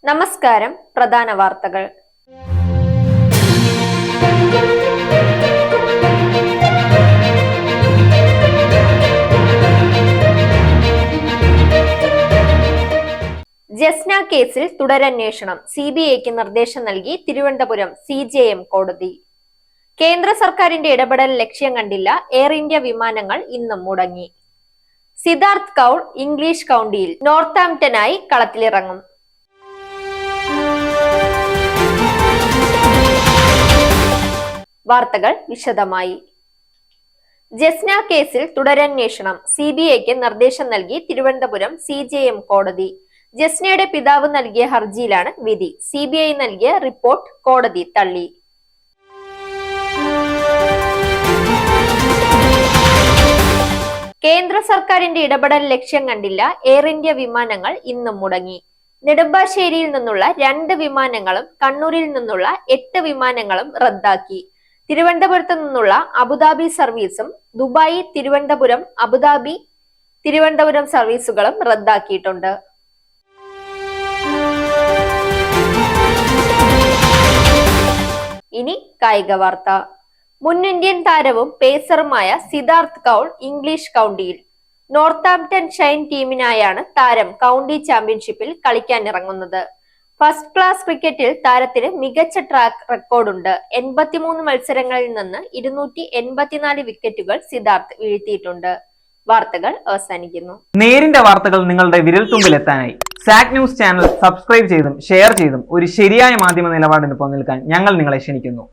നമസ്കാരം. പ്രധാന വാർത്തകൾ. ജസ്ന കേസിൽ തുടരന്വേഷണം, സിബിഐക്ക് നിർദ്ദേശം നൽകി തിരുവനന്തപുരം CJM കോടതി. കേന്ദ്ര സർക്കാരിന്റെ ഇടപെടൽ ലക്ഷ്യം കണ്ടില്ല, എയർ ഇന്ത്യ വിമാനങ്ങൾ ഇന്നും മുടങ്ങി. സിദ്ധാർത്ഥ് കൗൾ ഇംഗ്ലീഷ് കൗണ്ടിയിൽ നോർത്താംപ്ടനായി കളത്തിലിറങ്ങും. വാർത്തകൾ വിശദമായി. ജസ്ന കേസിൽ തുടരന്വേഷണം, CBIക്ക് നിർദ്ദേശം നൽകി തിരുവനന്തപുരം CJM കോടതി. ജസ്നയുടെ പിതാവ് നൽകിയ ഹർജിയിലാണ് വിധി. CBI നൽകിയ റിപ്പോർട്ട് കോടതി തള്ളി. കേന്ദ്ര സർക്കാരിന്റെ ഇടപെടൽ ലക്ഷ്യം കണ്ടില്ല, എയർ ഇന്ത്യ വിമാനങ്ങൾ ഇന്നും മുടങ്ങി. നെടുമ്പാശ്ശേരിയിൽ നിന്നുള്ള 2 വിമാനങ്ങളും കണ്ണൂരിൽ നിന്നുള്ള 8 വിമാനങ്ങളും റദ്ദാക്കി. തിരുവനന്തപുരത്ത് നിന്നുള്ള അബുദാബി സർവീസും ദുബായ് തിരുവനന്തപുരം അബുദാബി തിരുവനന്തപുരം സർവീസുകളും റദ്ദാക്കിയിട്ടുണ്ട്. ഇനി കായിക വാർത്ത. മുൻ ഇന്ത്യൻ താരവും പേസറുമായ സിദ്ധാർത്ഥ് കൗൾ ഇംഗ്ലീഷ് കൗണ്ടിയിൽ. നോർത്താംപ്ടൺ ഷൈൻ ടീമിനായാണ് താരം കൗണ്ടി ചാമ്പ്യൻഷിപ്പിൽ കളിക്കാനിറങ്ങുന്നത്. ഫസ്റ്റ് ക്ലാസ് ക്രിക്കറ്റിൽ താരത്തിന് മികച്ച ട്രാക്ക് റെക്കോർഡുണ്ട്. 83 മത്സരങ്ങളിൽ നിന്ന് 284 വിക്കറ്റുകൾ സിദ്ധാർത്ഥ് വീഴ്ത്തിയിട്ടുണ്ട്. വാർത്തകൾ അവസാനിക്കുന്നു. നേരിന്റെ വാർത്തകൾ നിങ്ങളുടെ വിരൽത്തുമ്പിലെത്താനായി സാക് ന്യൂസ് ചാനൽ സബ്സ്ക്രൈബ് ചെയ്തും ഷെയർ ചെയ്തും ഒരു ശരിയായ മാധ്യമ നിലപാടിന് നിൽക്കാൻ ഞങ്ങൾ നിങ്ങളെ ക്ഷണിക്കുന്നു.